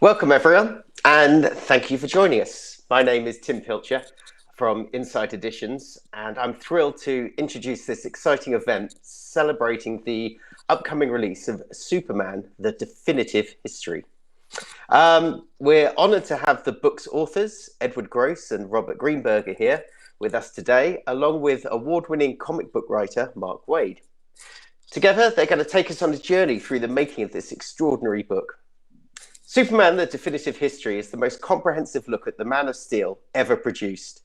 Welcome, everyone, and thank you for joining us. My name is Tim Pilcher from Insight Editions, and I'm thrilled to introduce this exciting event celebrating the upcoming release of Superman, The Definitive History. We're honoured to have the book's authors, Edward Gross and Robert Greenberger, here with us today, along with award-winning comic book writer Mark Waid. Together, they're going to take us on a journey through the making of this extraordinary book. Superman, The Definitive History is the most comprehensive look at the Man of Steel ever produced.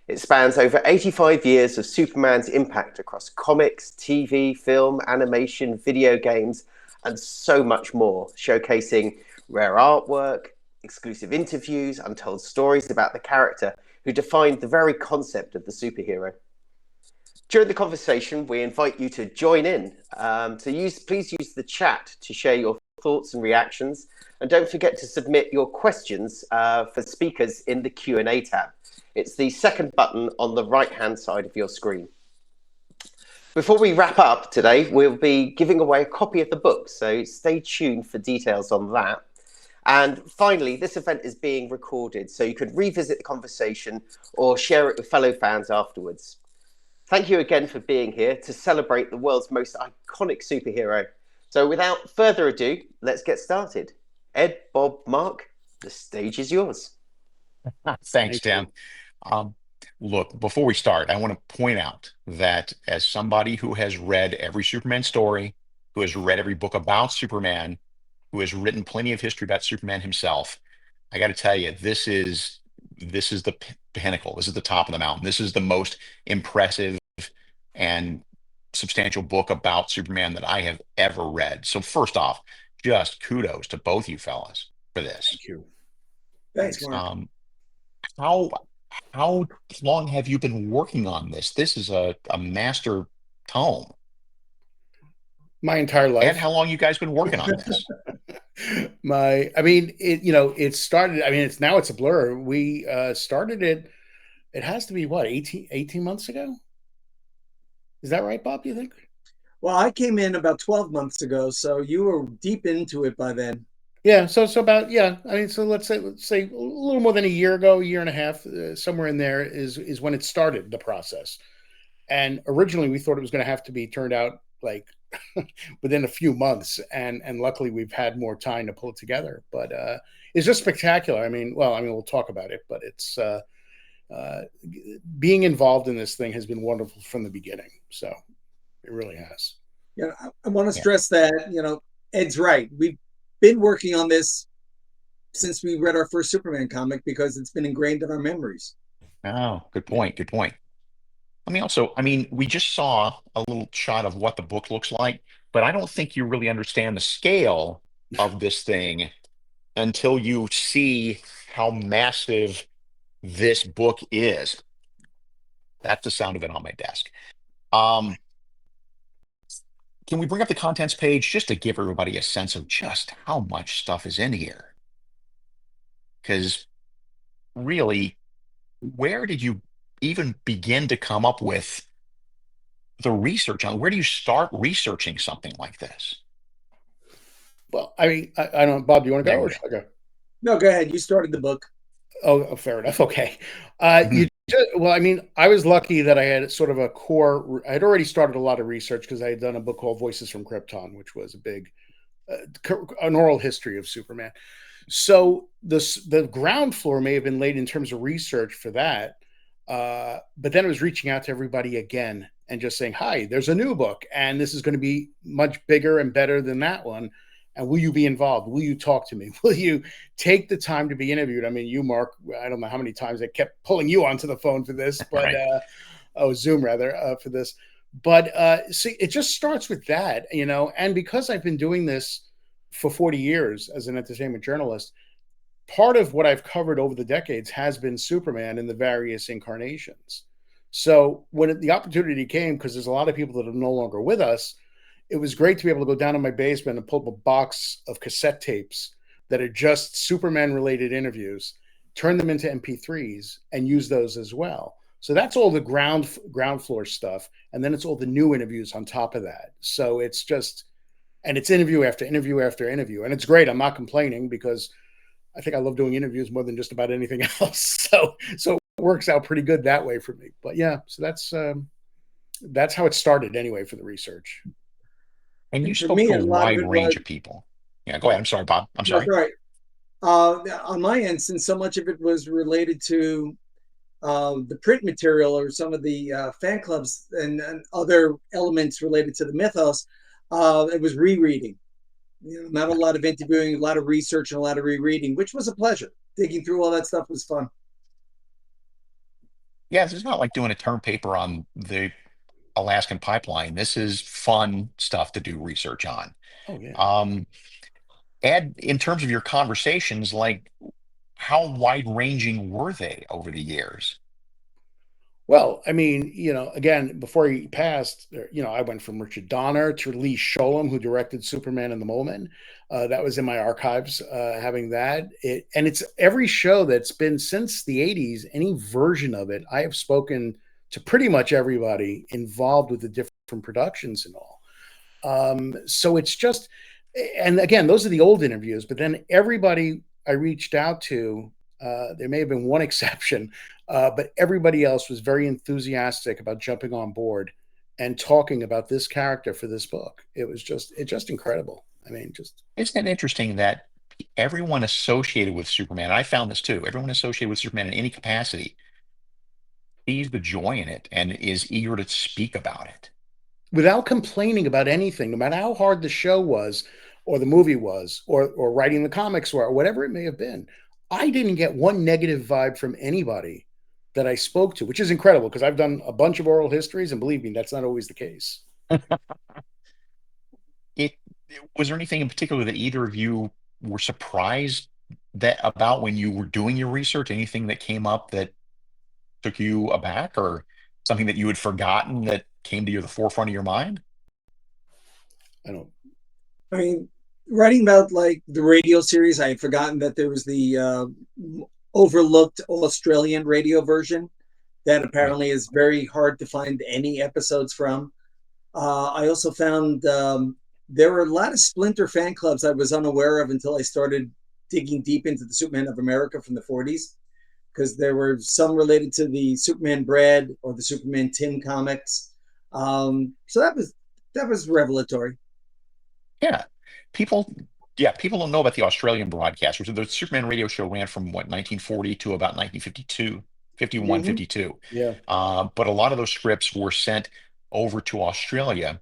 It spans over 85 years of Superman's impact across comics, TV, film, animation, video games, and so much more, showcasing rare artwork, exclusive interviews, untold stories about the character who defined the very concept of the superhero. During the conversation, we invite you to join in. Please use the chat to share your thoughts and reactions. And don't forget to submit your questions for speakers in the Q&A tab. It's the second button on the right-hand side of your screen. Before we wrap up today, we'll be giving away a copy of the book, so stay tuned for details on that. And finally, this event is being recorded, so you could revisit the conversation or share it with fellow fans afterwards. Thank you again for being here to celebrate the world's most iconic superhero. So without further ado, let's get started. Ed, Bob, Mark, the stage is yours. Thanks, Tim. Look, before we start, I want to point out that as somebody who has read every Superman story, who has read every book about Superman, who has written plenty of history about Superman himself, I got to tell you, this is the pinnacle. This is the top of the mountain. This is the most impressive and substantial book about Superman that I have ever read. So first off, just kudos to both you fellas for this. Thank you. Thanks, Mark. How long have you been working on this? This is a master tome. My entire life. And how long you guys been working on this? It started, it's a blur. We started it has to be what, 18 months ago? Is that right, Bob, you think? Well, I came in about 12 months ago, so you were deep into it by then. Yeah, so about, so let's say a little more than a year ago, a year and a half, somewhere in there is when it started, the process. And originally we thought it was going to have to be turned out like within a few months, and luckily we've had more time to pull it together. But it's just spectacular. We'll talk about it, but it's being involved in this thing has been wonderful from the beginning. So it really has. Yeah, I want to stress that, Ed's right. We've been working on this since we read our first Superman comic because it's been ingrained in our memories. Oh, good point. Good point. We just saw a little shot of what the book looks like, but I don't think you really understand the scale of this thing until you see how massive this book is. That's the sound of it on my desk. Can we bring up the contents page just to give everybody a sense of just how much stuff is in here? Because really, where did you even begin to come up with the research on? Where do you start researching something like this? Well, I don't, Bob, do you want to go? Or should I go? No, go ahead. You started the book. Oh, fair enough. Okay. I was lucky that I had sort of a core. I had already started a lot of research because I had done a book called Voices from Krypton, which was a big, an oral history of Superman. So the ground floor may have been laid in terms of research for that. But then it was reaching out to everybody again and just saying, hi, there's a new book and this is going to be much bigger and better than that one. And will you be involved? Will you talk to me? Will you take the time to be interviewed? You, Mark, I don't know how many times I kept pulling you onto the phone for this, but Zoom rather, for this. But see, it just starts with that, and because I've been doing this for 40 years as an entertainment journalist, part of what I've covered over the decades has been Superman in the various incarnations. So when the opportunity came, because there's a lot of people that are no longer with us, it was great to be able to go down in my basement and pull up a box of cassette tapes that are just Superman-related interviews, turn them into MP3s, and use those as well. So that's all the ground floor stuff, and then it's all the new interviews on top of that. So it's just, and it's interview after interview after interview, and it's great. I'm not complaining because I think I love doing interviews more than just about anything else. So it works out pretty good that way for me. But yeah, so that's how it started anyway for the research. And you And for spoke me, to a a lot of wide it was, range of people. Yeah, go ahead. I'm sorry, Bob. I'm that's sorry. right. On my end, since so much of it was related to the print material or some of the fan clubs and other elements related to the mythos, it was rereading. Not a lot of interviewing, a lot of research, and a lot of rereading, which was a pleasure. Digging through all that stuff was fun. Yes, it's not like doing a term paper on the Alaskan pipeline. This is fun stuff to do research on. Oh yeah. Ed, in terms of your conversations, like how wide ranging were they over the years? Well, I mean, again, before he passed, I went from Richard Donner to Lee Sholem, who directed Superman and the Mole Men. That was in my archives, having that. And it's every show that's been since the 80s, any version of it, I have spoken to pretty much everybody involved with the different productions and all. So it's just, and again, those are the old interviews, but then everybody I reached out to, there may have been one exception, but everybody else was very enthusiastic about jumping on board and talking about this character for this book. It's just incredible. I mean, just Isn't it interesting that everyone associated with Superman, and I found this too, everyone associated with Superman in any capacity sees the joy in it and is eager to speak about it. without complaining about anything, no matter how hard the show was, or the movie was, or writing the comics were, or whatever it may have been. I didn't get one negative vibe from anybody that I spoke to, which is incredible because I've done a bunch of oral histories, and believe me, that's not always the case. It was there anything in particular that either of you were surprised that about when you were doing your research? Anything that came up that took you aback, or something that you had forgotten that came to the forefront of your mind? I don't. I mean, writing about like the radio series, I had forgotten that there was the overlooked Australian radio version that Right. apparently is very hard to find any episodes from. I also found there were a lot of splinter fan clubs I was unaware of until I started digging deep into the Superman of America from the 40s, because there were some related to the Superman Bread or the Superman Tin comics. So that was revelatory. Yeah. People, yeah, people don't know about the Australian broadcasters. The Superman radio show ran from what, 1940 to about 1952, 51, Mm-hmm. 52. Yeah. But a lot of those scripts were sent over to Australia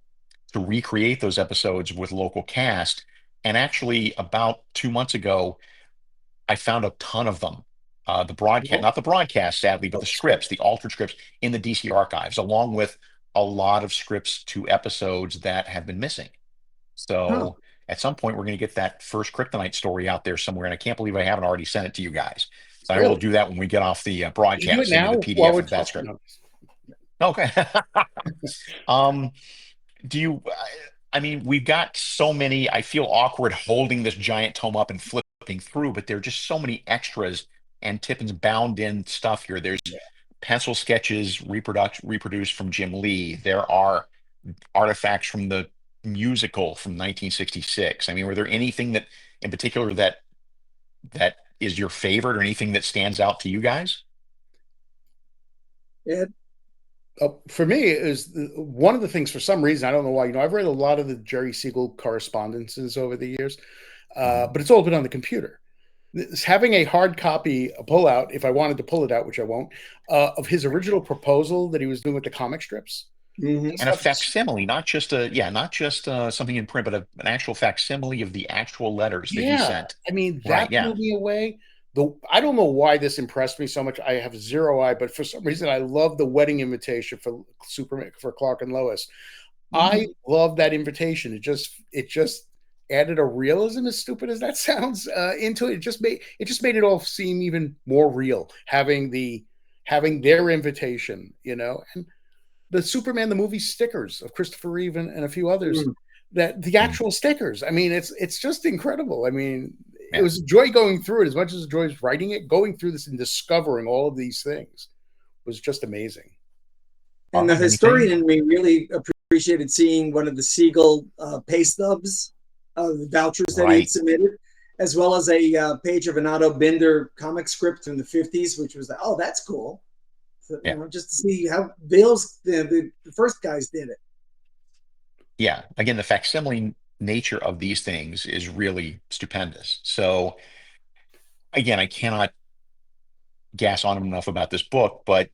to recreate those episodes with local cast. And actually, about 2 months ago, I found a ton of them. The broadcast, Well, not the broadcast, sadly, but the scripts, the altered scripts in the DC archives, along with a lot of scripts to episodes that have been missing. Huh. So at some point, we're going to get that first Kryptonite story out there somewhere. And I can't believe I haven't already sent it to you guys. So I will really? do that when we get off the You do it broadcast. Send you now the while PDF we're of that talking. script. No. Okay. um, do you, I mean, we've got so many, I feel awkward holding this giant tome up and flipping through, but there are just so many extras and Tippin's bound in stuff here. There's pencil sketches reproduced from Jim Lee. There are artifacts from the musical from 1966. I mean, were there anything that in particular that is your favorite, or anything that stands out to you guys? Yeah. For me, is one of the things, for some reason, I don't know why. I've read a lot of the Jerry Siegel correspondences over the years, Mhm. but it's all been on the computer. Having a hard copy, a pullout, if I wanted to pull it out, which I won't, of his original proposal that he was doing with the comic strips. Mm-hmm. That And a stuff is, facsimile, not just a, yeah, not just something in print, but an actual facsimile of the actual letters that he yeah. sent. I mean, Right, that yeah. blew me away. I don't know why this impressed me so much. I have zero eye, but for some reason, I love the wedding invitation for Superman, for Clark and Lois. I Mm-hmm. love that invitation. It just added a realism, as stupid as that sounds, into it. It just made it all seem even more real, having their invitation, and the Superman the movie stickers of Christopher Reeve and a few others, that the Mm, actual stickers. I mean, it's just incredible. I mean, it yeah. was a joy going through it as much as a joy was writing it. Going through this and discovering all of these things was just amazing. And the Bob, anything? historian in me really appreciated seeing one of the Siegel pay stubs, the vouchers that he had Right. submitted. as well as a page of an Otto Binder comic script from the 50s, which was, oh, that's cool. So, Yeah. just to see how Bale's the first guys did it. Yeah. Again, the facsimile nature of these things is really stupendous. So again, I cannot gas on enough about this book, but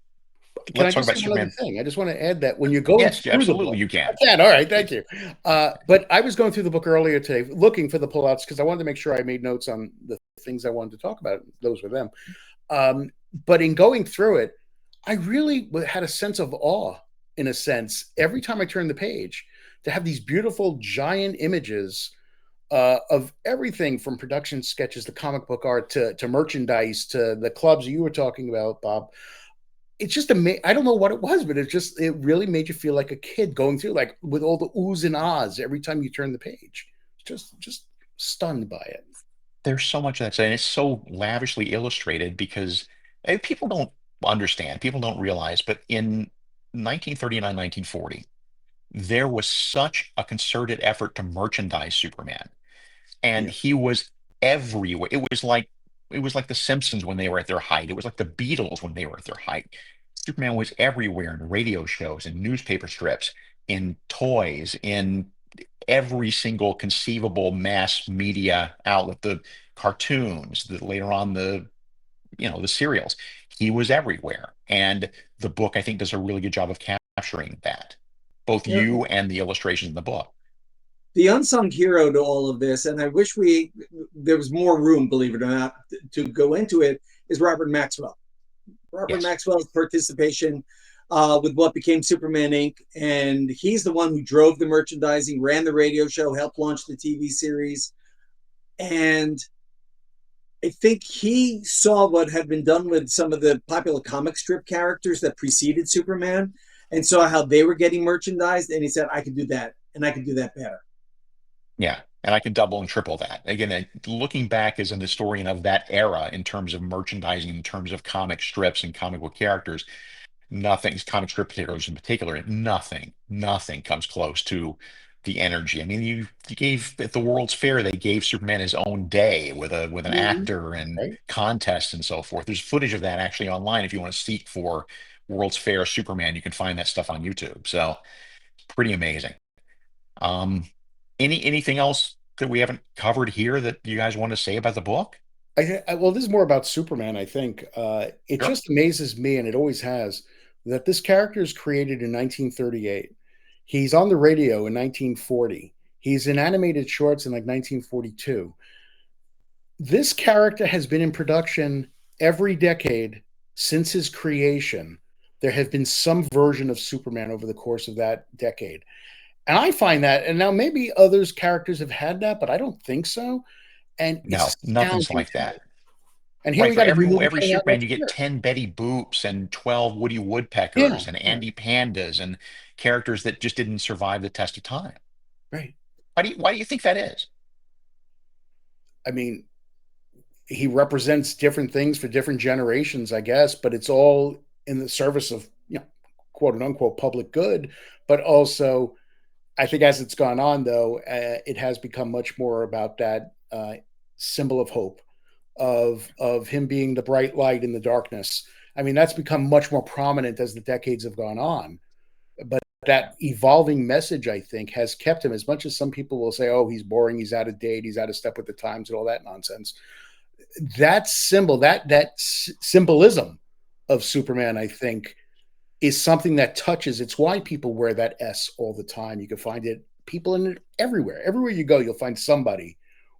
Can I let's talk just about say one other Superman. thing? I just want to add that when you're going Yes, through the absolutely, book, you can. I can. All right, thank you. But I was going through the book earlier today, looking for the pullouts because I wanted to make sure I made notes on the things I wanted to talk about. Those were them. But in going through it, I really had a sense of awe, in a sense, every time I turned the page, to have these beautiful giant images of everything from production sketches to comic book art to merchandise to the clubs you were talking about, Bob. It's just amazing. I don't know what it was, but it really made you feel like a kid going through, like with all the oohs and ahs every time you turn the page. Just stunned by it. There's so much of that, and it's so lavishly illustrated because people don't understand, people don't realize, but in 1939, 1940, there was such a concerted effort to merchandise Superman, and Yeah. he was everywhere. It was like the Simpsons when they were at their height. It was like the Beatles when they were at their height. Superman was everywhere in radio shows, in newspaper strips, in toys, in every single conceivable mass media outlet, the cartoons, the later on the serials. He was everywhere. And the book, I think, does a really good job of capturing that, both You know, you and the illustrations in the book. the unsung hero to all of this, and I wish there was more room, believe it or not, to go into it, is Robert Maxwell. Robert Yes. Maxwell's participation with what became Superman Inc. And he's the one who drove the merchandising, ran the radio show, helped launch the TV series. And I think he saw what had been done with some of the popular comic strip characters that preceded Superman and saw how they were getting merchandised. And he said, I could do that. And I could do that better. Yeah. And I can double and triple that. Again, looking back as an historian of that era in terms of merchandising, in terms of comic strips and comic book characters, nothing, comic strip heroes in particular, nothing comes close to the energy. I mean, you gave at the World's Fair, they gave Superman his own day with an Mhm. actor and Right. contests and so forth. There's footage of that actually online. If you want to seek for World's Fair Superman, you can find that stuff on YouTube. So pretty amazing. Um, anything else that we haven't covered here that you guys want to say about the book? Well, this is more about Superman. I think it Sure. just amazes me, and it always has, that this character is created in 1938. He's on the radio in 1940. He's in animated shorts in like 1942. This character has been in production every decade since his creation. There have been some version of Superman over the course of that decade. And I find that, and now maybe others characters have had that, but I don't think so. And it's No, nothing's astounding like to me. that. And here Right, we for got a new movie every coming out Superman, next you get year. 10 Betty Boops and 12 Woody Yeah, Woodpeckers and yeah, Andy Pandas and characters that just didn't survive the test of time. right. Why do you think that is? I mean, he represents different things for different generations, I guess, but it's all in the service of, quote unquote public good. But also, I think as it's gone on, though, it has become much more about that symbol of hope, of him being the bright light in the darkness. I mean, that's become much more prominent as the decades have gone on. But that evolving message, I think, has kept him. As much as some people will say, "Oh, he's boring, he's out of date, he's out of step with the times," and all that nonsense, that symbol, that symbolism of Superman, I think, is something that touches. It's why people wear that S all the time. You can find it, people in it everywhere. Everywhere you go, you'll find somebody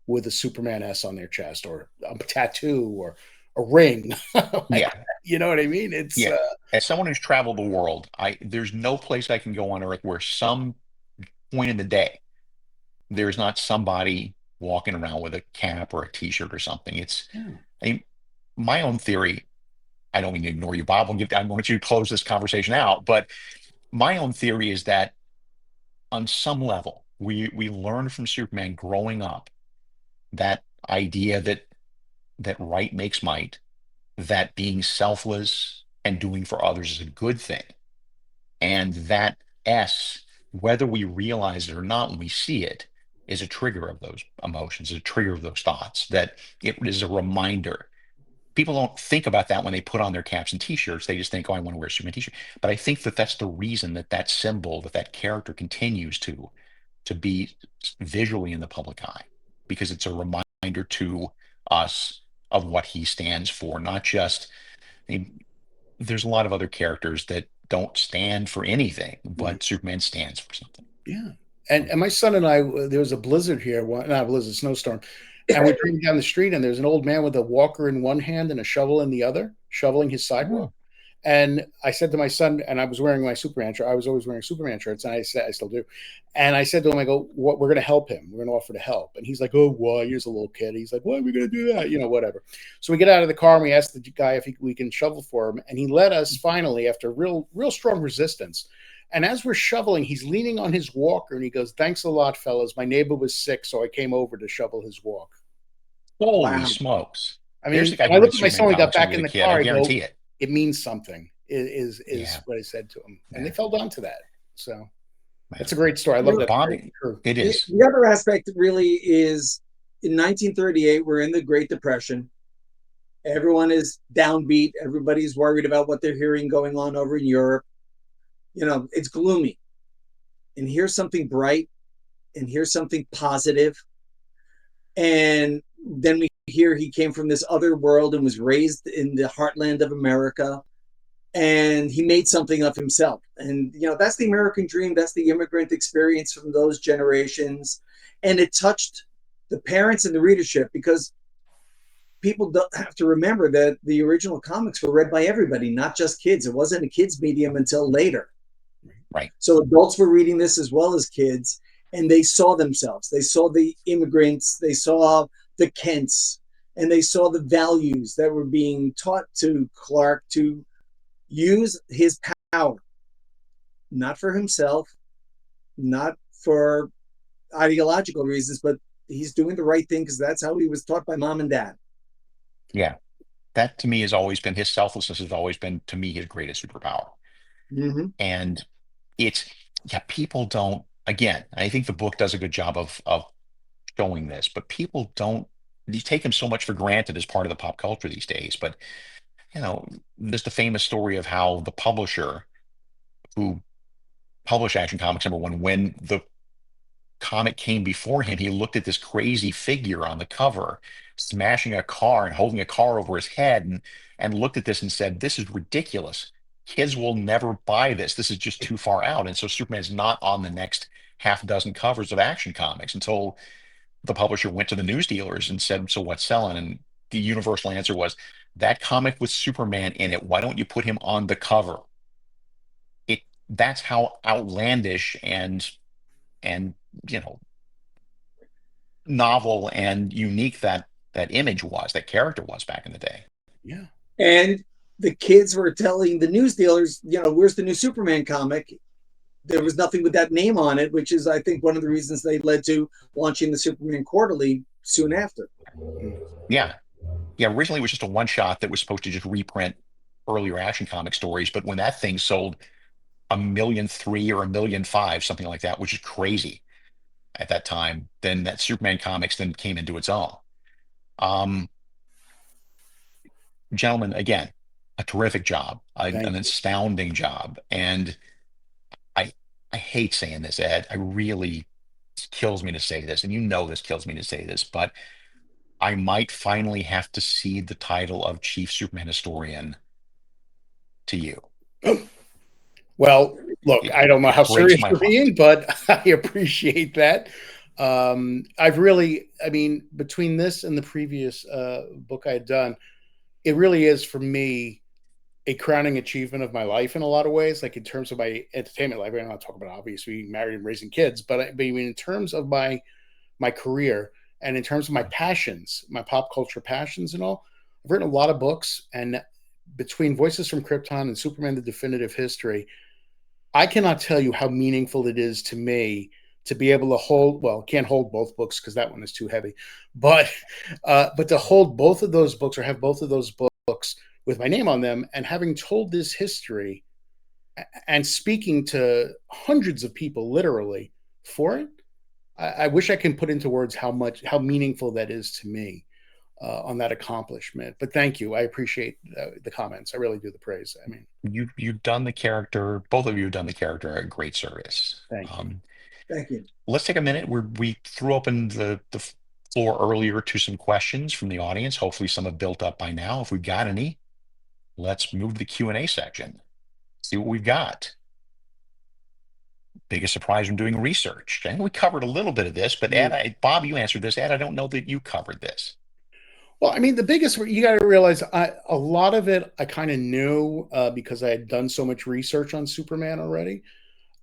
with a Superman S on their chest, or a tattoo, or a ring. Like, Yeah, you know what I mean? It's yeah. As someone who's traveled the world, there's no place I can go on earth where some point in the day there's not somebody walking around with a cap or a t-shirt or something. yeah. I mean, my own theory, I don't mean to ignore you, Bob. I want you to close this conversation out, but my own theory is that on some level, we learned from Superman growing up that idea that right makes might, that being selfless and doing for others is a good thing. And that S, whether we realize it or not when we see it, is a trigger of those emotions, a trigger of those thoughts, that it is a reminder. People don't think about that when they put on their caps and t-shirts. They just think, oh, I want to wear a Superman t-shirt. But I think that that's the reason that that symbol, that character continues to be visually in the public eye, because it's a reminder to us of what he stands for. Not just, I mean, there's a lot of other characters that don't stand for anything, but Superman stands for something. Yeah. And my son and I, there was a blizzard here, not a blizzard, snowstorm. And we're driving down the street, and there's an old man with a walker in one hand and a shovel in the other, shoveling his sidewalk. And I said to my son, and I was wearing my Superman shirt. I was always wearing Superman shirts, and I said, I still do. And I said to him, I go, "What? We're going to help him. We're going to offer to help." And he's like, "Oh, why? He's a little kid." He's like, "Why are we going to do that? You know, whatever." So we get out of the car, and we asked the guy if we can shovel for him, and he let us finally, after real strong resistance. And as we're shoveling, he's leaning on his walker, and he goes, "Thanks a lot, fellas. My neighbor was sick, so I came over to shovel his walk." Holy smokes! I mean, I looked at my son when we got back in the car. I guarantee it. It means something. Is what I said to him, and they fell down to that. So that's a great story. I love that. Bobby, it is. The other aspect really is in 1938, we're in the Great Depression. Everyone is downbeat. Everybody's worried about what they're hearing going on over in Europe. You know, it's gloomy. And here's something bright, and here's something positive. And then we hear he came from this other world and was raised in the heartland of America, and he made something of himself. And, you know, that's the American dream. That's the immigrant experience from those generations. And it touched the parents and the readership, because people don't have to remember that the original comics were read by everybody, not just kids. It wasn't a kids medium until later. Right. So adults were reading this as well as kids, and they saw themselves. They saw the immigrants, they saw the Kents, and they saw the values that were being taught to Clark to use his power, not for himself, not for ideological reasons, but he's doing the right thing because that's how he was taught by mom and dad. Yeah. That to me has always been, his selflessness has always been, to me, his greatest superpower. Mm-hmm. And it's, people don't, again, I think the book does a good job of showing this, but people don't, you take him so much for granted as part of the pop culture these days. But, you know, there's the famous story of how the publisher who published Action Comics #1, when the comic came before him, he looked at this crazy figure on the cover smashing a car and holding a car over his head, and looked at this and said, "This is ridiculous. Kids will never buy this. This is just too far out." And so Superman's not on the next half dozen covers of Action Comics until the publisher went to the news dealers and said, "So what's selling?" And the universal answer was, "That comic with Superman in it, why don't you put him on the cover?" That's how outlandish and you know, novel and unique that image was, that character was back in the day. Yeah. And the kids were telling the news dealers, you know, "Where's the new Superman comic?" There was nothing with that name on it, which is, I think, one of the reasons they led to launching the Superman Quarterly soon after. Yeah. Originally it was just a one shot that was supposed to just reprint earlier Action Comic stories, but when that thing sold 1.3 million or 1.5 million, something like that, which is crazy at that time, then that Superman Comics then came into its own. Gentlemen, again, a terrific job, an astounding job. And I hate saying this, Ed. It kills me to say this, and you know this kills me to say this, but I might finally have to cede the title of Chief Superman Historian to you. Well, look, I don't know how serious you're being, but I appreciate that. Between this and the previous book I had done, it really is, for me, a crowning achievement of my life in a lot of ways, like in terms of my entertainment life. I don't want to talk about, obviously, married and raising kids, but I mean, in terms of my career and in terms of my passions, my pop culture passions and all, I've written a lot of books, and between Voices from Krypton and Superman: The Definitive History, I cannot tell you how meaningful it is to me to be able to hold, well, can't hold both books because that one is too heavy, but to hold both of those books, or have both of those books with my name on them, and having told this history and speaking to hundreds of people literally for it, I wish I can put into words how meaningful that is to me on that accomplishment. But thank you. I appreciate the comments. I really do, the praise. I mean, you've done the character, both of you have done the character a great service. Thank you. Thank you. Let's take a minute. We threw open the floor earlier to some questions from the audience. Hopefully some have built up by now. If we've got any, let's move to the Q&A section. See what we've got. Biggest surprise from doing research. I think we covered a little bit of this, but Ed, Bob, you answered this. Ed, I don't know that you covered this. Well, I mean, the biggest, you got to realize a lot of it I kind of knew because I had done so much research on Superman already.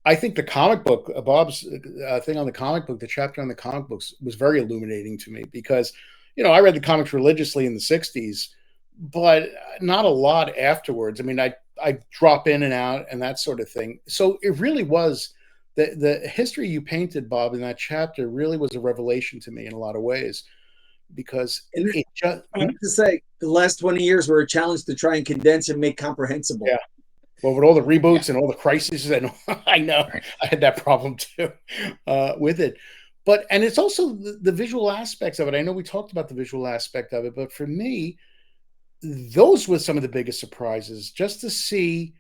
I think the comic book, Bob's thing on the comic book, the chapter on the comic books was very illuminating to me because, I read the comics religiously in the 60s, but not a lot afterwards. I mean, I drop in and out and that sort of thing. So it really was the history you painted, Bob, in that chapter really was a revelation to me in a lot of ways. Because it just, I have to say, the last 20 years were a challenge to try and condense and make comprehensible. Yeah. Well, with all the reboots and all the crises, and I know I had that problem too with it. And it's also the visual aspects of it. I know we talked about the visual aspect of it, but for me, those were some of the biggest surprises. Just to see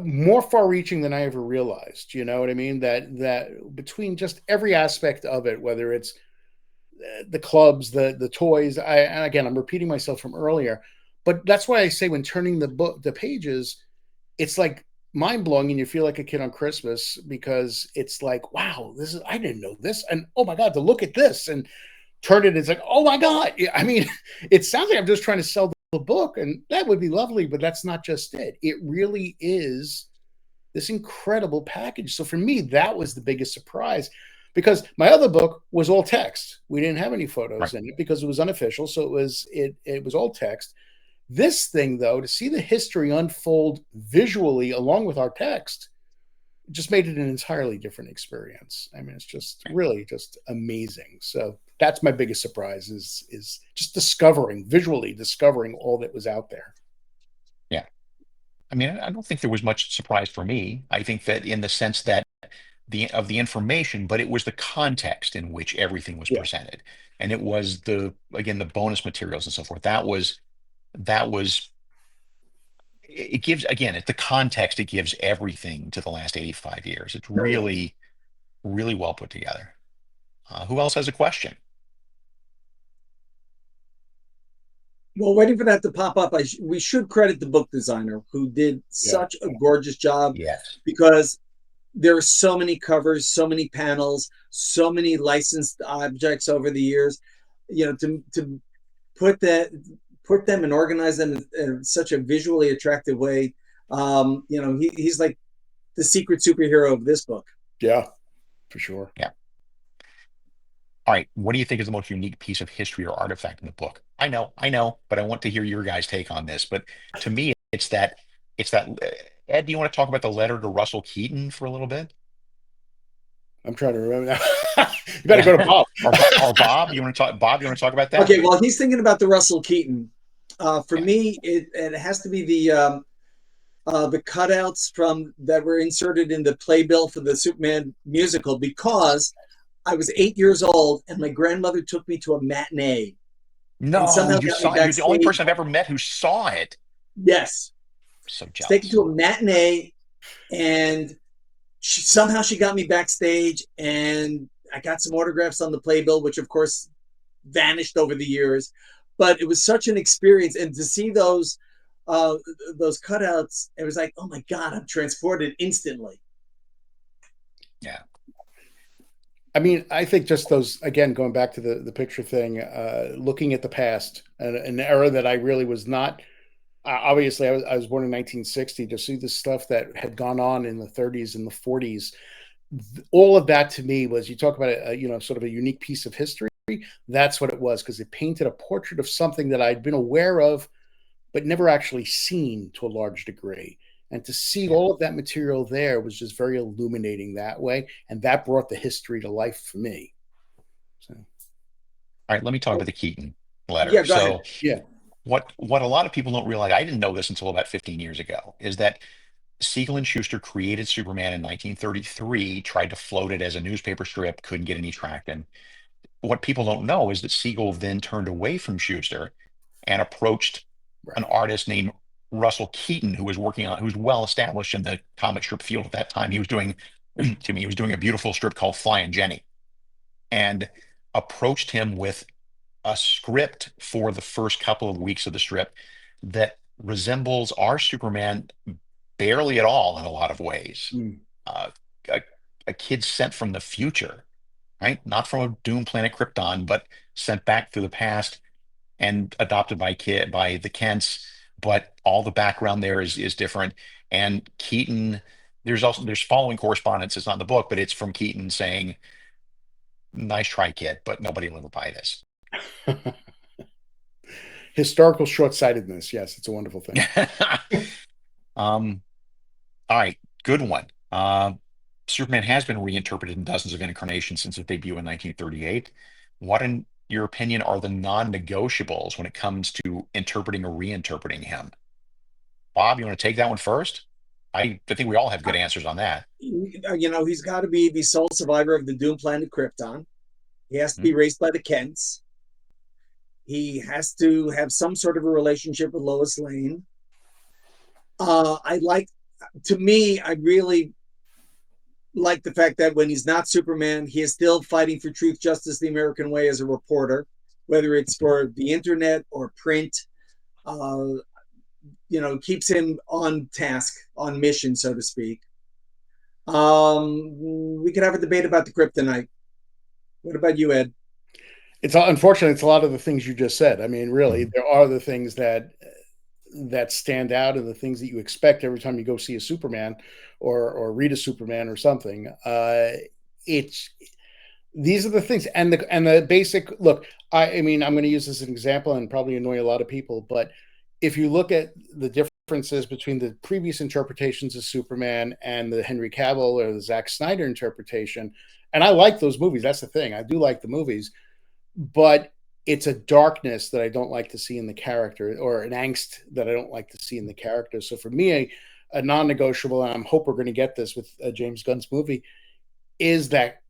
more far-reaching than I ever realized. You know what I mean? That between just every aspect of it, whether it's the clubs, the toys. And again, I'm repeating myself from earlier, but that's why I say when turning the pages, it's like mind blowing, and you feel like a kid on Christmas because it's like, wow, I didn't know this, and oh my god, to look at this and turn it, it's like, oh my god. I mean, it sounds like I'm just trying to sell the book, and that would be lovely, but that's not just it. It really is this incredible package. So for me, that was the biggest surprise. Because my other book was all text. We didn't have any photos in it because it was unofficial. So it was all text. This thing, though, to see the history unfold visually along with our text, just made it an entirely different experience. I mean, it's just really just amazing. So that's my biggest surprise is just visually discovering all that was out there. Yeah. I mean, I don't think there was much surprise for me. I think that in the sense that the information, but it was the context in which everything was presented, and it was the bonus materials and so forth. It gives, again, the context. It gives everything to the last 85 years. It's really, really well put together. Who else has a question? Well, waiting for that to pop up, we should credit the book designer who did such a gorgeous job. Yes, because there are so many covers, so many panels, so many licensed objects over the years. To put them and organize them in such a visually attractive way. He's like the secret superhero of this book. Yeah, for sure. Yeah. All right. What do you think is the most unique piece of history or artifact in the book? I know, but I want to hear your guys' take on this. But to me, it's that. Ed, do you want to talk about the letter to Russell Keaton for a little bit? I'm trying to remember that. You better go to Bob. or Bob, you want to talk? Bob, you want to talk about that? Okay. Well, he's thinking about the Russell Keaton. For me, it has to be the cutouts that were inserted in the playbill for the Superman musical, because I was 8 years old and my grandmother took me to a matinee. No, you're the only person I've ever met who saw it. Yes. So jealous. Taken to a matinee, and somehow she got me backstage, and I got some autographs on the playbill, which of course vanished over the years. But it was such an experience, and to see those cutouts, it was like, oh my god, I'm transported instantly. Yeah. I mean, I think just those, again, going back to the picture thing, looking at the past, an era that I really was not. Obviously, I was born in 1960. To see the stuff that had gone on in the 30s and the 40s, all of that to me was, you talk about sort of a unique piece of history. That's what it was, because it painted a portrait of something that I'd been aware of, but never actually seen to a large degree. And to see all of that material there was just very illuminating that way, and that brought the history to life for me. So, all right, let me talk about the Keaton letter. Yeah, go ahead. Yeah. What a lot of people don't realize, I didn't know this until about 15 years ago, is that Siegel and Schuster created Superman in 1933, tried to float it as a newspaper strip, couldn't get any traction. What people don't know is that Siegel then turned away from Schuster and approached an Right. artist named Russell Keaton, who was who's well established in the comic strip field at that time. He was doing, to me, he was doing a beautiful strip called Flying Jenny, and approached him with a script for the first couple of weeks of the strip that resembles our Superman barely at all in a lot of ways. Mm. Uh, a, a kid sent from the future, right? Not from a doomed planet Krypton, but sent back through the past and adopted by the Kents. But all the background there is different. And Keaton, there's following correspondence. It's not in the book, but it's from Keaton saying, "Nice try, kid, but nobody will ever buy this." Historical short-sightedness. Yes, it's a wonderful thing. All right, good one. Superman has been reinterpreted in dozens of incarnations since its debut in 1938. What, in your opinion, are the non-negotiables when it comes to interpreting or reinterpreting him? Bob, you want to take that one first? I think we all have good answers on that. He's got to be the sole survivor of the doomed planet Krypton. He has to be raised by the Kents. He has to have some sort of a relationship with Lois Lane. I really like the fact that when he's not Superman, he is still fighting for truth, justice, the American way as a reporter, whether it's for the internet or print. Keeps him on task, on mission, so to speak. We could have a debate about the kryptonite. What about you, Ed? Unfortunately, it's a lot of the things you just said. I mean, really, there are the things that stand out and the things that you expect every time you go see a Superman or read a Superman or something. These are the things, and the basic look. I mean, I'm going to use this as an example and probably annoy a lot of people, but if you look at the differences between the previous interpretations of Superman and the Henry Cavill or the Zack Snyder interpretation, and I like those movies. That's the thing. I do like the movies, but it's a darkness that I don't like to see in the character, or an angst that I don't like to see in the character. So for me, a non-negotiable, and I hope we're going to get this with James Gunn's movie, is that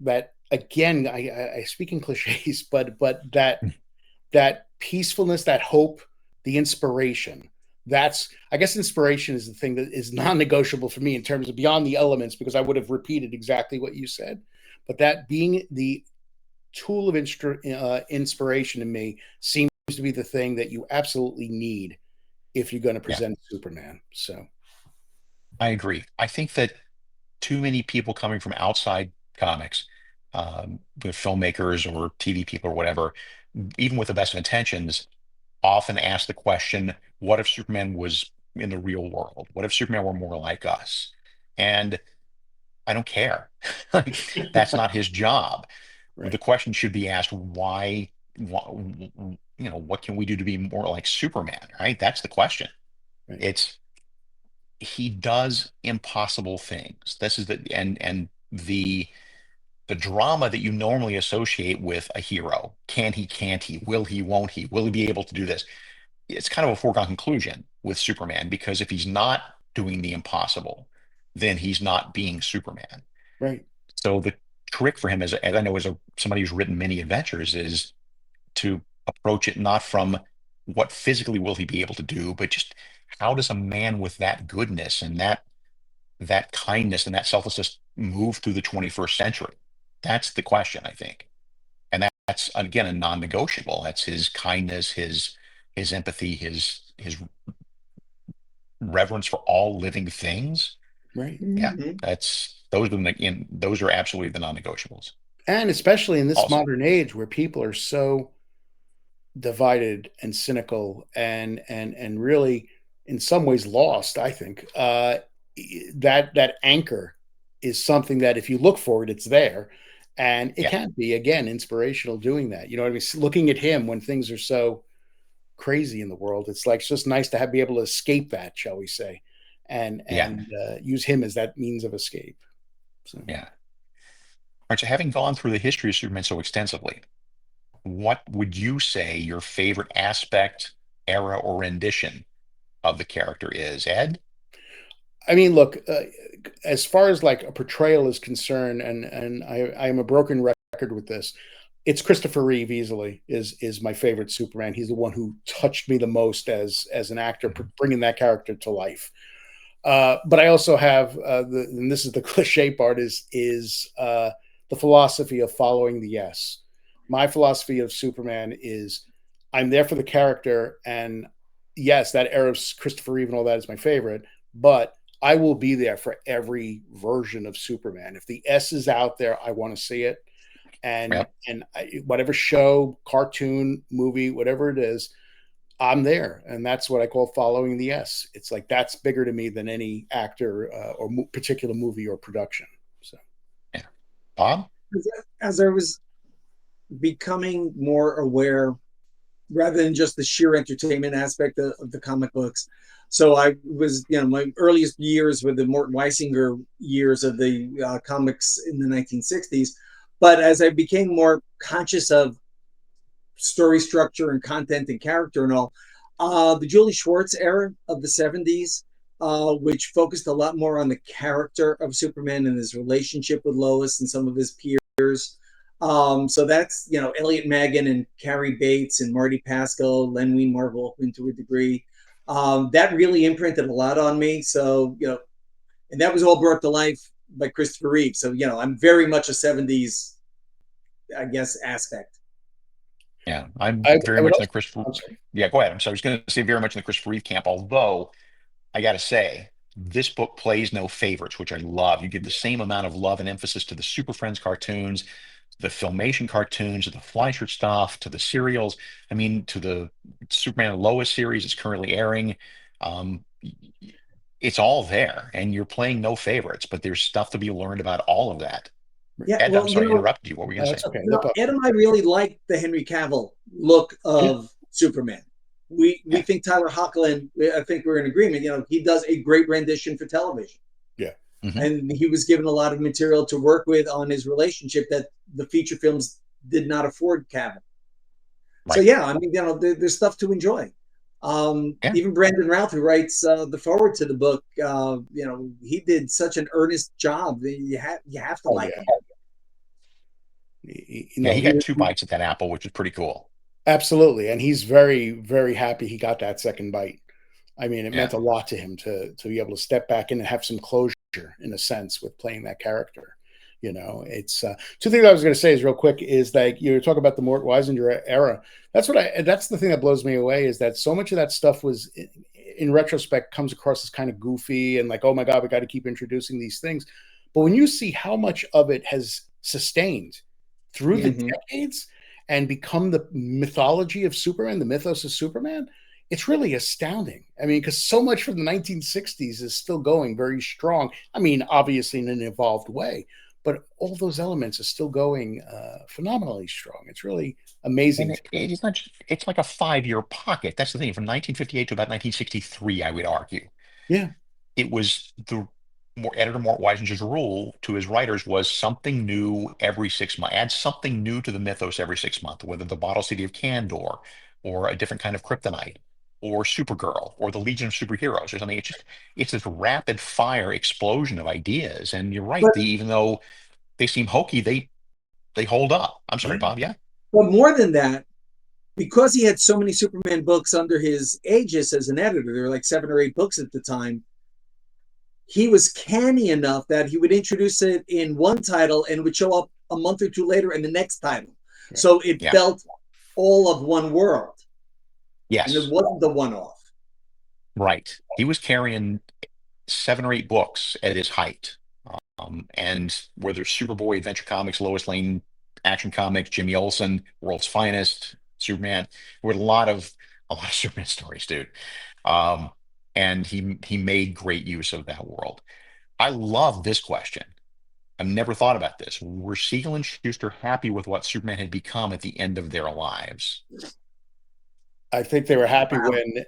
again, I speak in cliches, but that peacefulness, that hope, the inspiration. I guess inspiration is the thing that is non-negotiable for me in terms of beyond the elements, because I would have repeated exactly what you said. But that being the tool of inspiration in me seems to be the thing that you absolutely need if you're going to present Superman. So I agree. I think that too many people coming from outside comics, with filmmakers or TV people or whatever, even with the best of intentions, often ask the question, what if Superman was in the real world? What if Superman were more like us? And I don't care. That's not his job. right. The question should be asked, why, what can we do to be more like Superman, right? That's the question. Right. He does impossible things. This is and the drama that you normally associate with a hero. Can he, can't he? Will he, won't he? Will he be able to do this? It's kind of a foregone conclusion with Superman, because if he's not doing the impossible, then he's not being Superman. Right. So the trick for him, as I know, as somebody who's written many adventures, is to approach it not from what physically will he be able to do, but just how does a man with that goodness and that kindness and that selflessness move through the 21st century? That's the question, I think. And that's again a non-negotiable. That's his kindness, his empathy, his reverence for all living things. Right. Yeah, those are absolutely the non-negotiables. And especially in this Also, modern age where people are so divided and cynical and really in some ways lost, I think that anchor is something that if you look for it, it's there, and it can be again inspirational doing that. You know what I mean? Looking at him when things are so crazy in the world, it's just nice to be able to escape that, shall we say, and use him as that means of escape. So. Yeah. All right. So having gone through the history of Superman so extensively, what would you say your favorite aspect, era, or rendition of the character is, Ed? I mean, look, as far as like a portrayal is concerned, and I am a broken record with this. It's Christopher Reeve easily is my favorite Superman. He's the one who touched me the most as an actor, bringing that character to life. But I also have and this is the cliche part is the philosophy of following the yes. My philosophy of Superman is I'm there for the character, and yes, that era of Christopher Reeve and all that is my favorite, but I will be there for every version of Superman. If the S is out there, I want to see it. And Yep. whatever show, cartoon, movie, whatever it is, I'm there, and that's what I call following the S. It's like that's bigger to me than any actor or particular movie or production. So, Yeah. Bob? As I was becoming more aware, rather than just the sheer entertainment aspect of the comic books. So I was, my earliest years were the Morton Weisinger years of the comics in the 1960s. But as I became more conscious of story structure and content and character and all, the Julie Schwartz era of the 70s, which focused a lot more on the character of Superman and his relationship with Lois and some of his peers. So that's, Elliot Maggin and Carrie Bates and Marty Pascal, Len Wein Marvel to a degree. That really imprinted a lot on me. So, and that was all brought to life by Christopher Reeve. So, I'm very much a 70s, I guess, aspect. Yeah, I'm I very would much in the also, Christopher. I'm sorry. Yeah, go ahead. I'm sorry. I was going to say very much in the Christopher Reeve camp, although I got to say, this book plays no favorites, which I love. You give the same amount of love and emphasis to the Super Friends cartoons, the Filmation cartoons, to the Fleischer stuff, to the serials. I mean, to the Superman and Lois series is currently airing. Um, it's all there, and you're playing no favorites, but there's stuff to be learned about all of that. Yeah, Ed, I'm well, sorry, I interrupted you. What were we going to say? It's okay. No Ed problem. and I really like the Henry Cavill look Yeah. of Superman. We Yeah. think Tyler Hoechlin, I think we're in agreement, he does a great rendition for television. Yeah. Mhm. And he was given a lot of material to work with on his relationship that the feature films did not afford Cavill. So Right. yeah, I mean, there's stuff to enjoy. Yeah. Even Brandon Routh, who writes the forward to the book, he did such an earnest job. You have to Oh like yeah. him. Yeah, he got He two bites at that apple, which is pretty cool. absolutely, and he's very, very happy he got that second bite. I mean, it Yeah. meant a lot to him to be able to step back in and have some closure in a sense with playing that character. It's two things I was going to say is real quick is that you talk about the Mort Weisinger era. That's the thing that blows me away is that so much of that stuff was in retrospect comes across as kind of goofy and like, oh my God, we got to keep introducing these things. But when you see how much of it has sustained through the decades and become the mythology of Superman, the mythos of Superman, it's really astounding. I mean, because so much from the 1960s is still going very strong. I mean, obviously in an evolved way, but all those elements are still going phenomenally strong. It's really amazing. And it's not it's like a 5-year pocket. That's the thing. From 1958 to about 1963, I would argue. Yeah. It was the editor Mort Weisinger's rule to his writers was something new every 6 months. Add something new to the mythos every 6 months, whether the Bottle City of Kandor or a different kind of kryptonite or Supergirl or the Legion of Superheroes or something. It's this rapid fire explosion of ideas. And you're right, But even though they seem hokey, they hold up. I'm sorry, Bob. Yeah. But more than that, because he had so many Superman books under his aegis as an editor, there were like 7 or 8 books at the time. He was canny enough that he would introduce it in one title and would show up a month or two later in the next title. Right. So it Yeah. felt all of one world. And it Yes. wasn't the one-off. Right. He was carrying 7 or 8 books at his height. And whether Superboy, Adventure Comics, Lois Lane, Action Comics, Jimmy Olsen, World's Finest, Superman, there were a lot of Superman stories, dude. And he made great use of that world. I love this question. I've never thought about this. Were Siegel and Schuster happy with what Superman had become at the end of their lives? I think they were happy when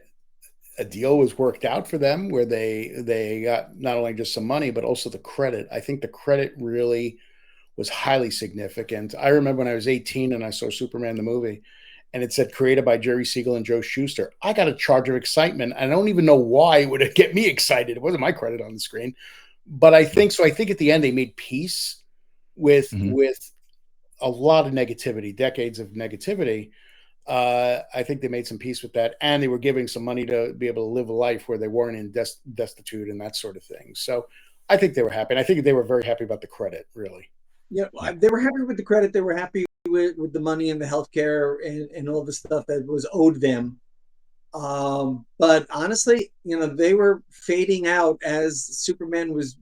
a deal was worked out for them where they got not only just some money, but also the credit. I think the credit really was highly significant. I remember when I was 18 and I saw Superman the movie, and it said created by Jerry Siegel and Joe Shuster. I got a charge of excitement. I don't even know why it would get me excited. It wasn't my credit on the screen, but I think so. I think at the end they made peace with a lot of negativity, decades of negativity. I think they made some peace with that, and they were giving some money to be able to live a life where they weren't in destitute and that sort of thing. So I think they were happy, and I think they were very happy about the credit, really. Yeah, they were happy with the credit. They were happy with the money and the healthcare and all the stuff that was owed them. But honestly, they were fading out as Superman was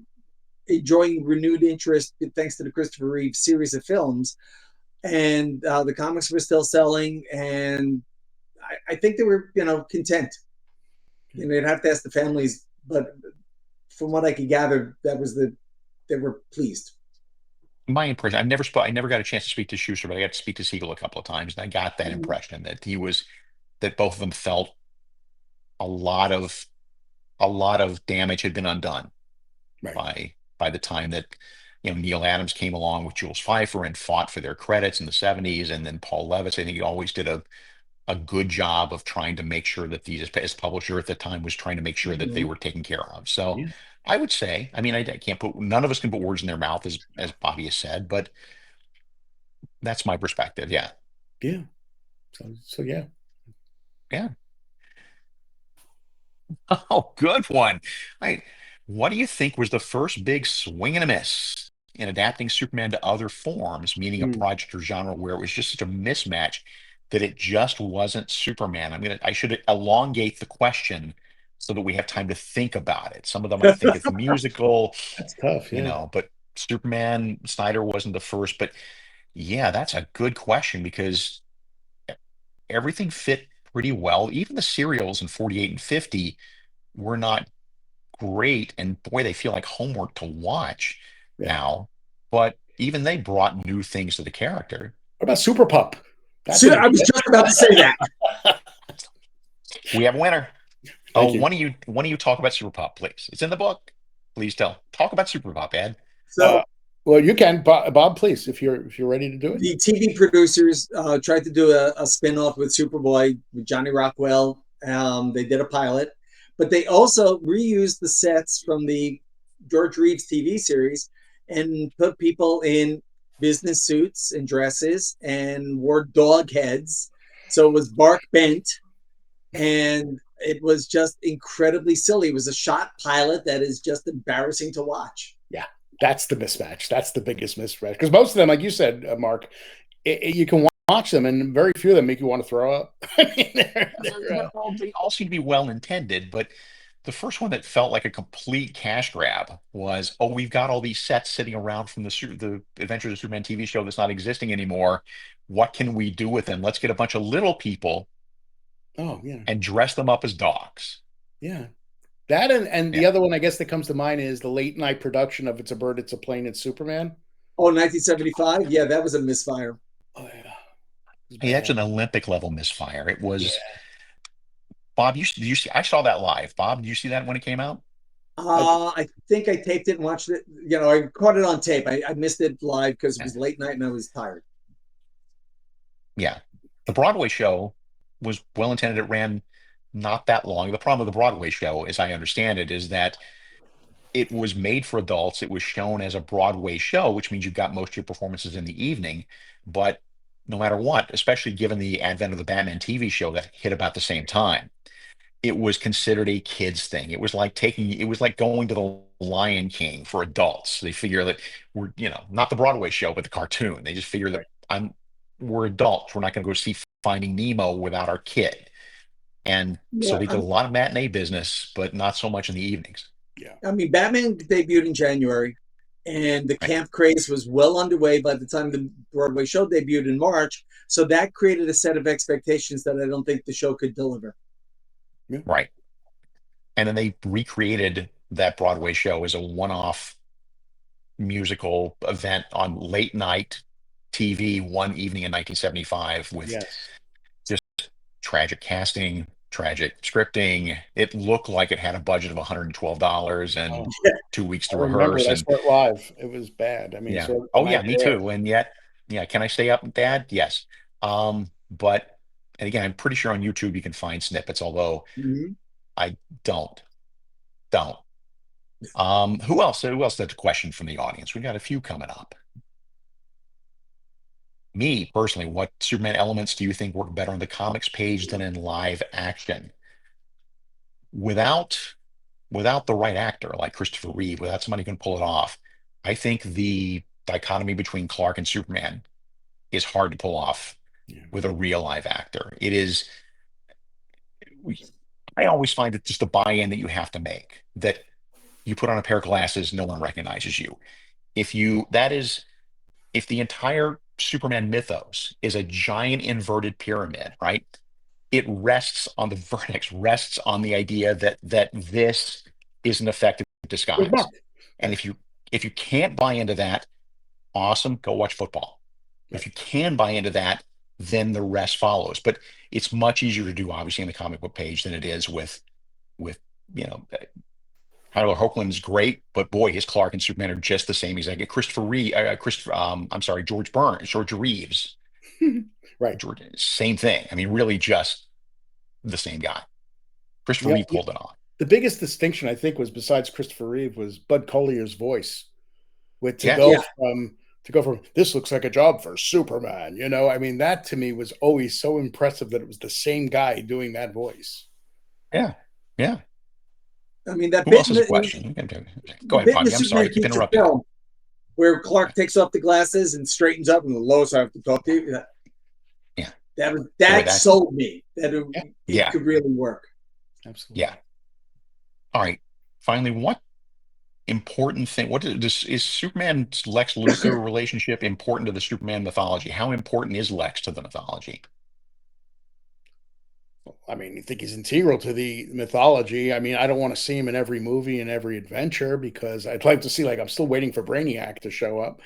enjoying renewed interest thanks to the Christopher Reeve series of films. And the comics were still selling, and I think they were, content. You'd have to ask the families, but from what I could gather, they were pleased. My impression, I never got a chance to speak to Schuster, but I got to speak to Siegel a couple of times, and I got that impression that that both of them felt a lot of damage had been undone by the time that Neil Adams came along with Jules Pfeiffer and fought for their credits in the 70s, and then Paul Levitz. I think he always did a good job of trying to make sure that these, as publisher at the time, was trying to make sure that they were taken care of. So I would say, I mean, I can't none of us can put words in their mouth, as Bobby has said, but that's my perspective. Yeah. Yeah. So yeah. Yeah. Oh, good one. What do you think was the first big swing and a miss in adapting Superman to other forms, meaning a project or genre where it was just such a mismatch that it just wasn't Superman? I should elongate the question so that we have time to think about it. Some of them might think it's a musical. That's tough, but Superman, Snyder wasn't the first. But yeah, that's a good question because everything fit pretty well. Even the serials in 48 and 50 were not great, and boy, they feel like homework to watch now. But even they brought new things to the character. What about Super Pup? I was just about to say that. We have a winner. One of you talk about Super Pup, please. It's in the book. Please talk about Super Pup, Ed. So, well, you can, Bob, please, if you're ready to do it. The TV producers tried to do a spin-off with Superboy with Johnny Rockwell. They did a pilot, but they also reused the sets from the George Reeves TV series and put people in business suits and dresses and wore dog heads. So it was Bark Bent, and it was just incredibly silly. It was a shot pilot that is just embarrassing to watch. Yeah, that's the mismatch. That's the biggest mismatch. Because most of them, like you said, Mark, you can watch them, and very few of them make you want to throw up. I mean, they all seem to be well intended, but the first one that felt like a complete cash grab was, we've got all these sets sitting around from the Adventures of Superman TV show that's not existing anymore. What can we do with them? Let's get a bunch of little people and dress them up as dogs. Yeah. That and the other one, I guess, that comes to mind is the late night production of It's a Bird, It's a Plane, It's Superman. Oh, 1975? Yeah, that was a misfire. Oh, yeah. That's an Olympic level misfire. It was... Yeah. Bob, did you see? I saw that live. Bob, did you see that when it came out? I think I taped it and watched it. I caught it on tape. I missed it live because it was late night and I was tired. Yeah. The Broadway show was well intended. It ran not that long. The problem with the Broadway show, as I understand it, is that it was made for adults. It was shown as a Broadway show, which means you've got most of your performances in the evening. But no matter what, especially given the advent of the Batman TV show that hit about the same time, it was considered a kids thing. It was like going to the Lion King for adults. They figure that we're, not the Broadway show, but the cartoon. They just figure that we're adults. We're not going to go see Finding Nemo without our kid. And so they did a lot of matinee business, but not so much in the evenings. Yeah. I mean, Batman debuted in January, and the camp craze was well underway by the time the Broadway show debuted in March. So that created a set of expectations that I don't think the show could deliver. Yeah. Right. And then they recreated that Broadway show as a one-off musical event on late night TV one evening in 1975 with just tragic casting, tragic scripting. It looked like it had a budget of $112 and 2 weeks to rehearse. I saw it live. It was bad. I mean, me too. And yet, can I stay up, Dad? Yes. But And again, I'm pretty sure on YouTube you can find snippets, although I don't. Who else? Who else had a question from the audience? We got a few coming up. Me personally, what Superman elements do you think work better on the comics page than in live action? Without the right actor like Christopher Reeve, without somebody who can pull it off, I think the dichotomy between Clark and Superman is hard to pull off with a real live actor. It is. I always find it just a buy-in that you have to make, that you put on a pair of glasses, no one recognizes you. If the entire Superman mythos is a giant inverted pyramid, right? It rests on the vertex, rests on the idea that this is an effective disguise. And if you can't buy into that, awesome, go watch football. If you can buy into that, then the rest follows. But it's much easier to do, obviously, in the comic book page than it is with Tyler Hoechlin is great, but boy, his Clark and Superman are just the same. He's like George Reeves, right? Same thing. I mean, really, just the same guy. Christopher Reeve pulled it on. The biggest distinction, I think, was besides Christopher Reeve was Bud Collier's voice, to go from this looks like a job for Superman. I mean, that to me was always so impressive that it was the same guy doing that voice. Yeah. I mean, that Who else has a question? Go ahead, Bobby. I'm sorry, I keep interrupting. Where Clark takes off the glasses and straightens up, and Lois, I have to talk to you. Yeah, that sold me that it could really work. Absolutely. Yeah. All right. Finally, what important thing? Is Superman's Lex Luthor relationship important to the Superman mythology? How important is Lex to the mythology? I mean, I think he's integral to the mythology. I mean, I don't want to see him in every movie and every adventure because I'd like to see, I'm still waiting for Brainiac to show up,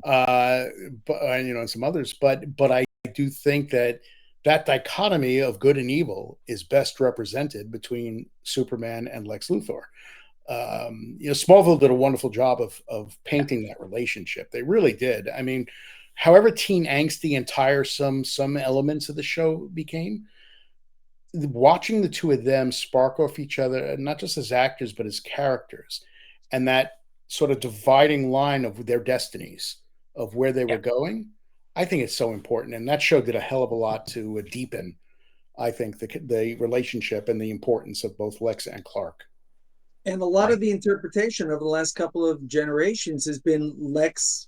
and some others. But I do think that dichotomy of good and evil is best represented between Superman and Lex Luthor. Smallville did a wonderful job of painting that relationship. They really did. I mean, however teen angsty and tiresome some elements of the show became, watching the two of them spark off each other, not just as actors, but as characters, and that sort of dividing line of their destinies, of where they were going, I think it's so important. And that show did a hell of a lot to deepen, I think, the relationship and the importance of both Lex and Clark. And a lot of the interpretation over the last couple of generations has been Lex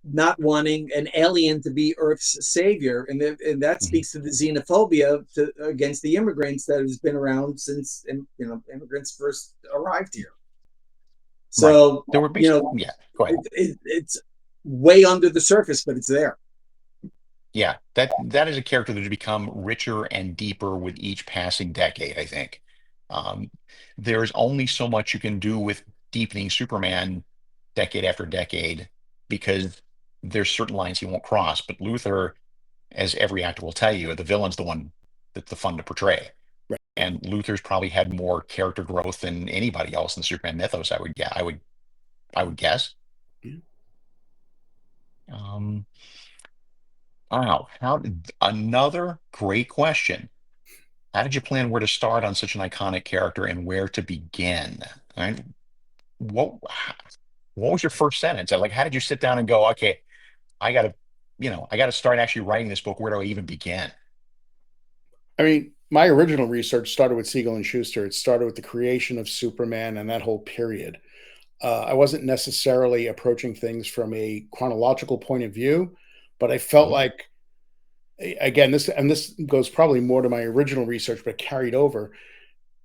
not wanting an alien to be Earth's savior, and that speaks to the xenophobia against the immigrants that has been around since immigrants first arrived here. So there were go ahead. It's way under the surface, but it's there. Yeah, that is a character that has become richer and deeper with each passing decade. I think there's only so much you can do with deepening Superman decade after decade, because there's certain lines he won't cross. But Luthor, as every actor will tell you, the villain's the one that's the fun to portray. Right. And Luthor's probably had more character growth than anybody else in the Superman mythos, I would guess. Wow. Another great question. How did you plan where to start on such an iconic character and where to begin? Right? What was your first sentence? Like, how did you sit down and go, okay, I got to start actually writing this book. Where do I even begin? I mean, my original research started with Siegel and Schuster. It started with the creation of Superman and that whole period. I wasn't necessarily approaching things from a chronological point of view, but I felt like, again, this goes probably more to my original research, but carried over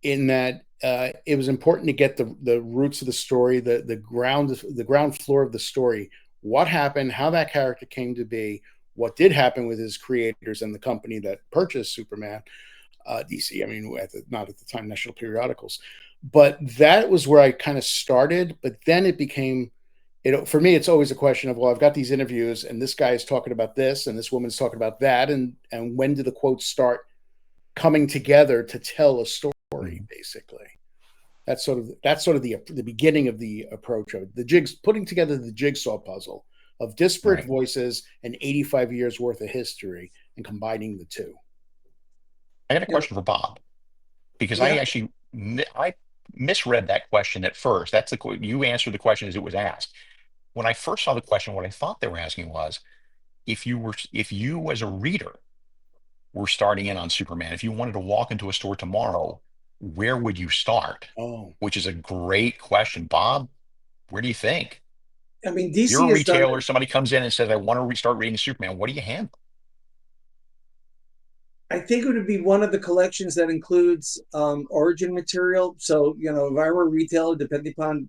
in that it was important to get the roots of the story, the ground floor of the story. What happened, how that character came to be, what did happen with his creators and the company that purchased Superman, DC. I mean, not at the time, National Periodicals. But that was where I kind of started. But then it became, for me, it's always a question of, well, I've got these interviews and this guy is talking about this and this woman's talking about that. And when do the quotes start coming together to tell a story, basically? That's sort of the beginning of the approach of it. Putting together the jigsaw puzzle of disparate voices and 85 years worth of history and combining the two. I got a You know, question for Bob because yeah, I misread that question at first. You answered the question as it was asked. When I first saw the question, what I thought they were asking was if you as a reader were starting in on Superman, if you wanted to walk into a store tomorrow, where would you start? Oh, Which is a great question. Bob, where do you think? I mean, You're DC a has done. retailer, somebody comes in and says, I want to restart reading Superman. What do you handle? I think it would be one of the collections that includes origin material. So, if I were a retailer, depending upon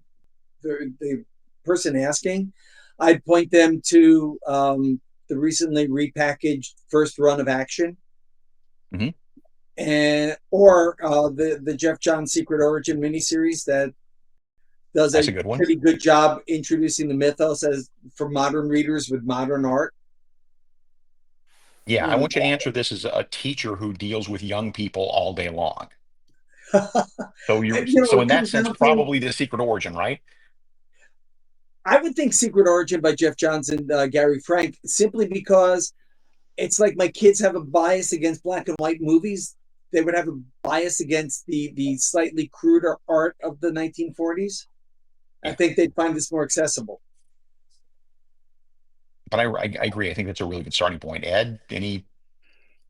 the person asking, I'd point them to the recently repackaged first run of Action, Hmm. and or the Jeff Johns Secret Origin miniseries that does That's a a good one. pretty good job introducing the mythos as for modern readers with modern art. Yeah, You I want you to know, answer this as a teacher who deals with young people all day long. So it in that comes sense, down to probably the Secret Origin, right? I would think Secret Origin by Jeff Johns and Gary Frank simply because it's like my kids have a bias against black and white movies. They would have a bias against the slightly cruder art of the 1940s. I Yeah. think they'd find this more accessible. But I agree. I think that's a really good starting point. Ed, any?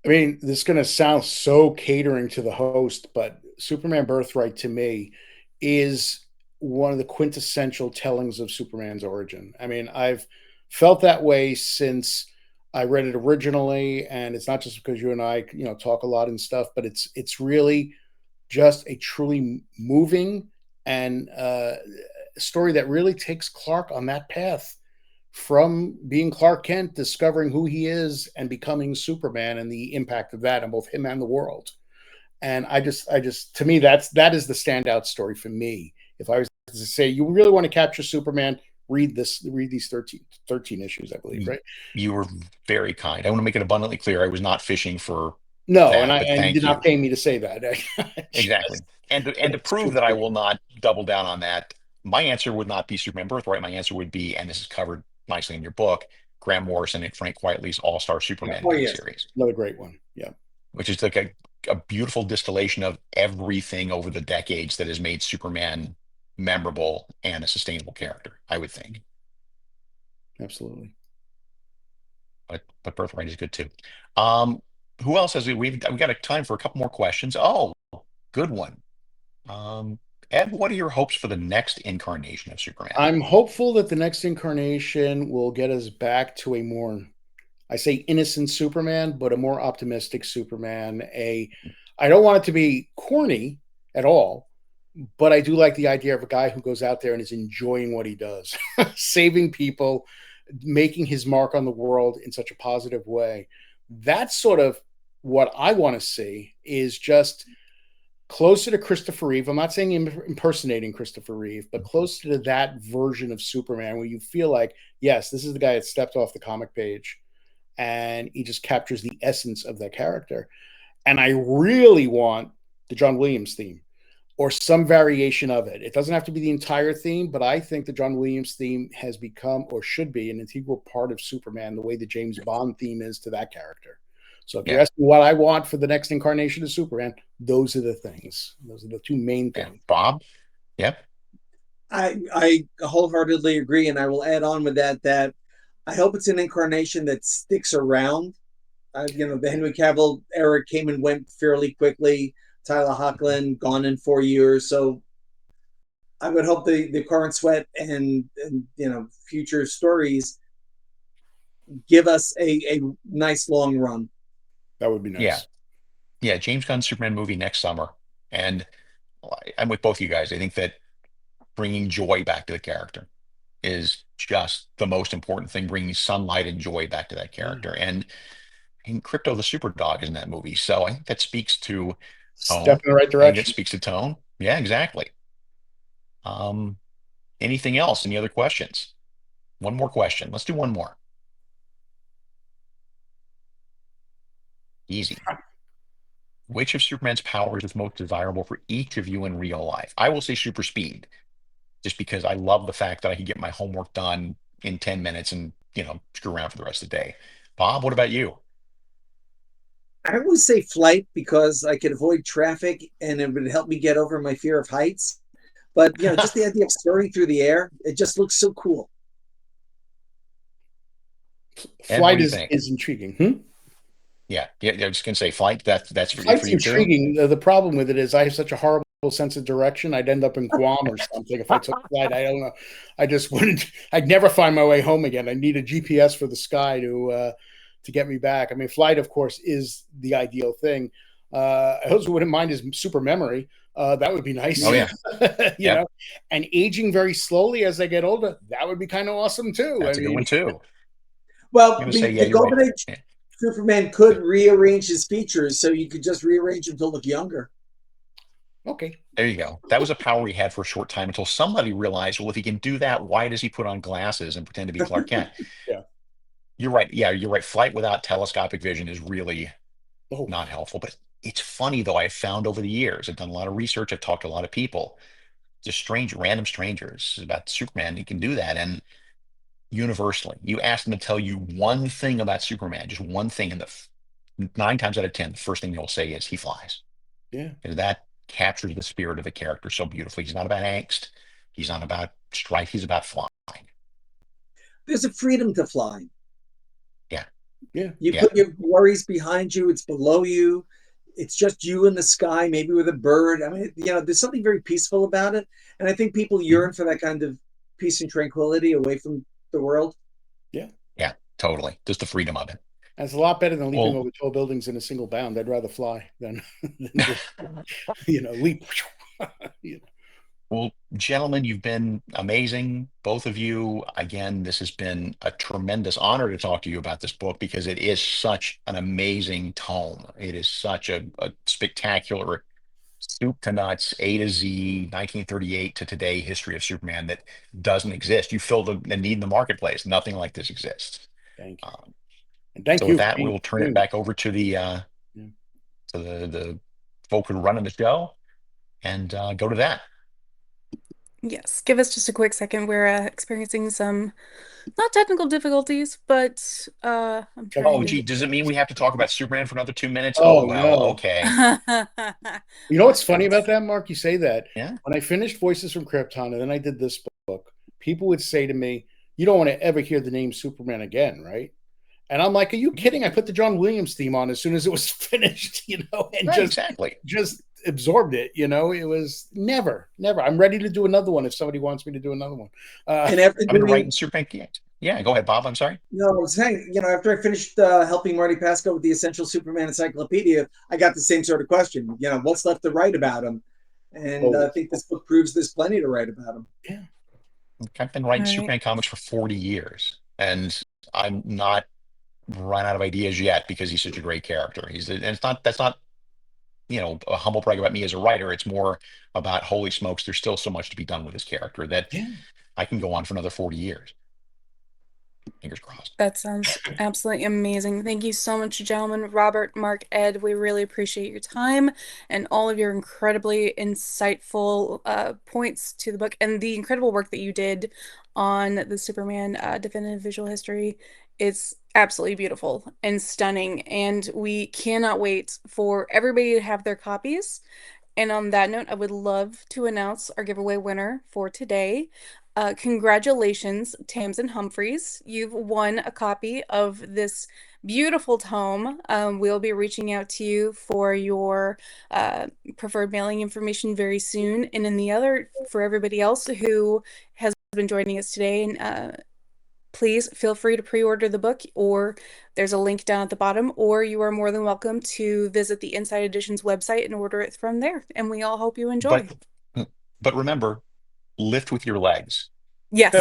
I mean, this is going to sound so catering to the host, but Superman Birthright to me is one of the quintessential tellings of Superman's origin. I mean, I've felt that way since I read it originally, and it's not just because you and I, talk a lot and stuff, but it's really just a truly moving and story that really takes Clark on that path from being Clark Kent, discovering who he is and becoming Superman and the impact of that on both him and the world. And to me, that is the standout story for me. If I was to say, you really want to capture Superman, read these 13 issues, I believe, right? You were very kind. I want to make it abundantly clear I was not fishing for No, that, but and you did thank not you. pay me to say that. Exactly. And to It's prove true. that I will not double down on that, my answer would not be Superman Birthright. My answer would be, and this is covered nicely in your book, Grant Morrison and Frank Quitely's All-Star Yeah. Superman Oh yes, miniseries, Another great one. Yeah. which is like a beautiful distillation of everything over the decades that has made Superman memorable and a sustainable character, I would think. Absolutely. But Birthright is good too. Um, who else has we've got a time for a couple more questions. Oh, good one. Um, Ed, what are your hopes for the next incarnation of Superman? I'm hopeful that the next incarnation will get us back to a more, I say innocent Superman, but a more optimistic Superman. I don't want it to be corny at all, but I do like the idea of a guy who goes out there and is enjoying what he does, saving people, making his mark on the world in such a positive way. That's sort of what I want to see, is just closer to Christopher Reeve. I'm not saying impersonating Christopher Reeve, but closer to that version of Superman where you feel like, yes, this is the guy that stepped off the comic page and he just captures the essence of that character. And I really want the John Williams theme or some variation of it. It doesn't have to be the entire theme, but I think the John Williams theme has become or should be an integral part of Superman, the way the James Bond theme is to that character. So if you're Yeah, asking what I want for the next incarnation of Superman, those are the things. Those are the two main yeah. things. Bob? Yep. I wholeheartedly agree, and I will add on with that I hope it's an incarnation that sticks around. The Henry Cavill era came and went fairly quickly. Tyler Hoechlin gone in 4 years, so I would hope the current sweat and future stories give us a nice long run. That would be Yeah. nice. Yeah. James Gunn's Superman movie next summer. And I'm with both you guys. I think that bringing joy back to the character is just the most important thing, bringing sunlight and joy back to that Yeah. character. And Crypto the super dog is in that movie. So I think that speaks to Step tone. in the right I think that direction. speaks to tone. Yeah, exactly. Um, anything else? Any other questions? One more question. Let's do one more. Easy. Which of Superman's powers is most desirable for each of you in real life? I will say super speed, just because I love the fact that I can get my homework done in 10 minutes and, screw around for the rest of the day. Bob, what about you? I always say flight because I could avoid traffic and it would help me get over my fear of heights. But just the idea of soaring through the air, it just looks so cool. Flight is intriguing. Yeah, I was just gonna say flight. That's for Flight's you too. intriguing. The problem with it is I have such a horrible sense of direction. I'd end up in Guam or something if I took flight. I don't know. I just wouldn't. I'd never find my way home again. I need a GPS for the sky to get me back. I mean, flight, of course, is the ideal thing. I also wouldn't mind his super memory. That would be nice. Oh yeah, you know, and aging very slowly as I get older, that would be kind of awesome too. That's a good one too. Well, the Golden Age Superman could rearrange his features, so you could just rearrange him to look younger. Okay. There you go. That was a power he had for a short time until somebody realized, well, if he can do that, why does he put on glasses and pretend to be Clark Kent? Yeah. You're right. Yeah, you're right. Flight without telescopic vision is really not helpful. But it's funny, though, I've found over the years, I've done a lot of research, I've talked to a lot of people, just random strangers about Superman. He can do that. And universally, you ask them to tell you one thing about Superman, just one thing, and 9 times out of 10, the first thing they'll say is he flies. Yeah. And that captures the spirit of the character so beautifully. He's not about angst. He's not about strife. He's about flying. There's a freedom to fly. Yeah. Yeah. You put your worries behind you. It's below you. It's just you in the sky, maybe with a bird. I mean, there's something very peaceful about it. And I think people yearn for that kind of peace and tranquility away from the world. Yeah. Yeah, totally. Just the freedom of it. That's a lot better than leaping over tall buildings in a single bound. I'd rather fly than just, leap. Well, gentlemen, you've been amazing, both of you. Again, this has been a tremendous honor to talk to you about this book because it is such an amazing tome. It is such a spectacular soup to nuts, A to Z, 1938 to today history of Superman that doesn't exist. You filled a need in the marketplace. Nothing like this exists. Thank you. And thank so you. With that, we will turn it back over to the folk who are running the show and go to that. Yes, give us just a quick second. We're experiencing some not technical difficulties, but I'm trying. Oh, gee, does it mean we have to talk about Superman for another 2 minutes? Oh, well, no. Okay. You know what's funny about that, Mark? You say that. Yeah. When I finished Voices from Krypton and then I did this book, people would say to me, "You don't want to ever hear the name Superman again, right?" And I'm like, "Are you kidding?" I put the John Williams theme on as soon as it was finished, and right, just absorbed it. It was never. I'm ready to do another one if somebody wants me to do another one. And after I've been writing Superman. Yeah, go ahead, Bob. I'm sorry. No, I was saying, after I finished helping Marty Pasco with the Essential Superman Encyclopedia, I got the same sort of question. What's left to write about him? And I think this book proves there's plenty to write about him. Yeah. I've been writing Superman comics for 40 years, and I'm not run out of ideas yet because he's such a great character. That's not a humble brag about me as a writer. It's more about, holy smokes, there's still so much to be done with this character that I can go on for another 40 years. Fingers crossed. That sounds absolutely amazing. Thank you so much, gentlemen. Robert, Mark, Ed, we really appreciate your time and all of your incredibly insightful points to the book and the incredible work that you did on the Superman definitive visual history. It's absolutely beautiful and stunning, and we cannot wait for everybody to have their copies. And on that note, I would love to announce our giveaway winner for today. Congratulations, Tamsin Humphreys. You've won a copy of this beautiful tome. We'll be reaching out to you for your preferred mailing information very soon. And in the other, for everybody else who has been joining us today, please feel free to pre-order the book, or there's a link down at the bottom, or you are more than welcome to visit the Inside Editions website and order it from there. And we all hope you enjoy. But remember, lift with your legs. Yes.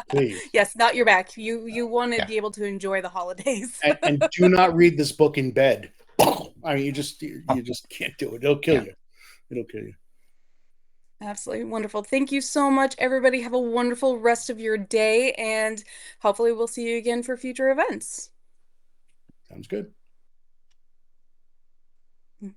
Please. Yes, not your back. You want to be able to enjoy the holidays. and do not read this book in bed. I mean, you just can't do it. It'll kill you. It'll kill you. Absolutely wonderful. Thank you so much, everybody. Have a wonderful rest of your day, and hopefully we'll see you again for future events. Sounds good. Okay.